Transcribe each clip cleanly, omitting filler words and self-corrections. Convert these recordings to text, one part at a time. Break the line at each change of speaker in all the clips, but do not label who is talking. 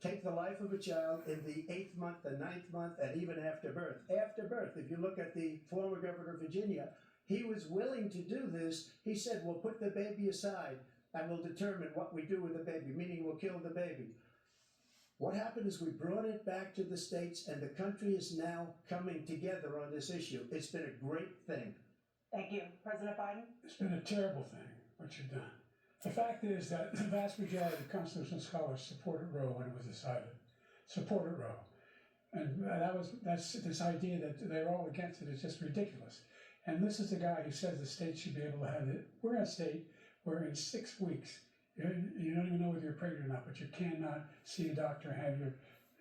take the life of a child in the 8th month, the 9th month, and even after birth. After birth, if you look at the former governor of Virginia, he was willing to do this. He said, we'll put the baby aside and we'll determine what we do with the baby, meaning we'll kill the baby. What happened is we brought it back to the states, and the country is now coming together on this issue. It's been a great thing.
Thank you. President Biden?
It's been a terrible thing, what you've done. The fact is that the vast majority of constitutional scholars supported Roe when it was decided. Supported Roe. And that's this idea that they're all against it is just ridiculous. And this is the guy who says the state should be able to have it. We're a state where in 6 weeks, you don't even know whether you're pregnant or not, but you cannot see a doctor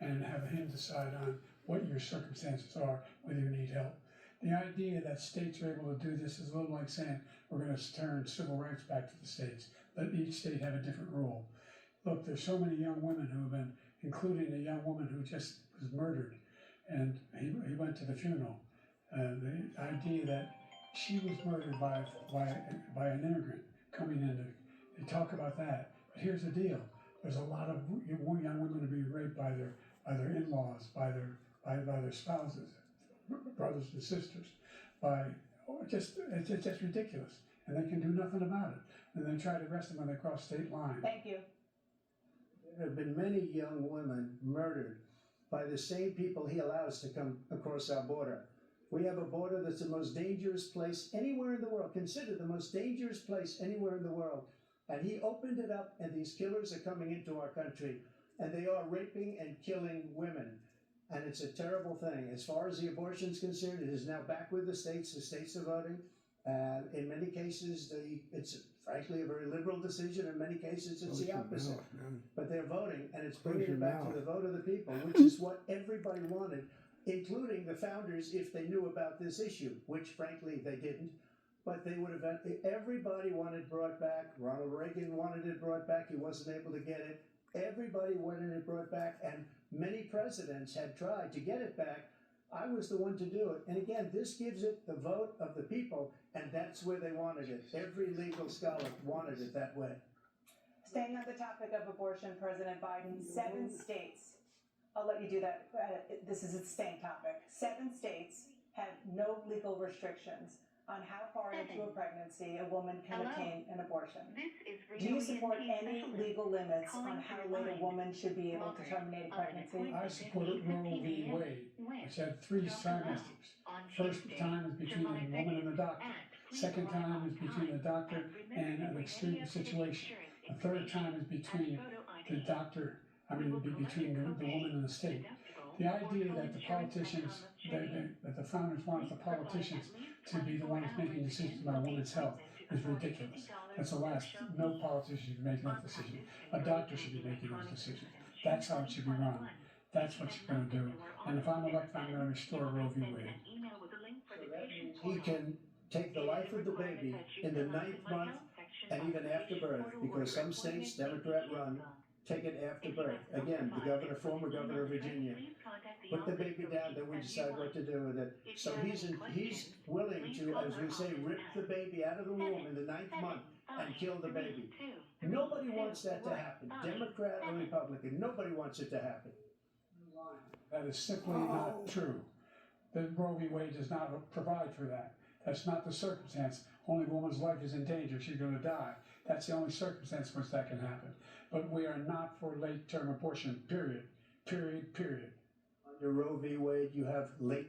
and have him decide on what your circumstances are, whether you need help. The idea that states are able to do this is a little like saying we're going to turn civil rights back to the states. Let each state have a different rule. Look, there's so many young women who have been, including a young woman who just was murdered, and he went to the funeral. The idea that she was murdered by an immigrant coming in, they talk about that. But here's the deal: there's a lot of young women to be raped by their in-laws, by their spouses, brothers and sisters. It's just ridiculous, and they can do nothing about it. And they try to arrest them when they cross state lines.
Thank you.
There have been many young women murdered by the same people he allows to come across our border. We have a border that's the most dangerous place anywhere in the world, considered the most dangerous place anywhere in the world. And he opened it up, and these killers are coming into our country, and they are raping and killing women. And it's a terrible thing. As far as the abortion is concerned, it is now back with the states. The states are voting. In many cases, it's frankly a very liberal decision. In many cases, it's the opposite. But they're voting, and it's bringing it back to the vote of the people, which is what everybody wanted, including the founders, if they knew about this issue, which frankly they didn't. But they would have, everybody wanted brought back. Ronald Reagan wanted it brought back. He wasn't able to get it. Everybody wanted it brought back, and many presidents had tried to get it back. I was the one to do it. And again, this gives it the vote of the people, and that's where they wanted it. Every legal scholar wanted it that way.
Staying on the topic of abortion, President Biden, 7 states, I'll let you do that. This is a staying topic. 7 states have no legal restrictions on how far into a pregnancy a woman can obtain an abortion. Do you support any legal limits on how late a woman should be able to terminate a pregnancy?
I supported Roe v. Wade, which had 3 trimesters. First time is between the woman and the doctor. Second time is between the doctor and an extreme situation. The third time is between the doctor, between the woman and the state. The idea that the politicians, that the founders wanted the politicians to be the ones making decisions about women's health is ridiculous. That's the last. No politician should be making that decision. A doctor should be making those decisions. That's how it should be run. That's what you're going to do. And if I'm elected, I'm going to restore Roe v. Wade.
So that means he can take the life of the baby in the 9th month and even after birth, because some states, Democrat run, take it after birth. Again, the former governor of Virginia, put the baby down, then we decide what to do with it. So he's willing to, as we say, rip the baby out of the womb in the 9th month and kill the baby. Nobody wants that to happen, Democrat or Republican. Nobody wants it to happen.
That is simply not true. The Roe v. Wade does not provide for that. That's not the circumstance. Only a woman's life is in danger. She's going to die. That's the only circumstance in which that can happen. But we are not for late-term abortion, period. Period, period.
Under Roe v. Wade, you have late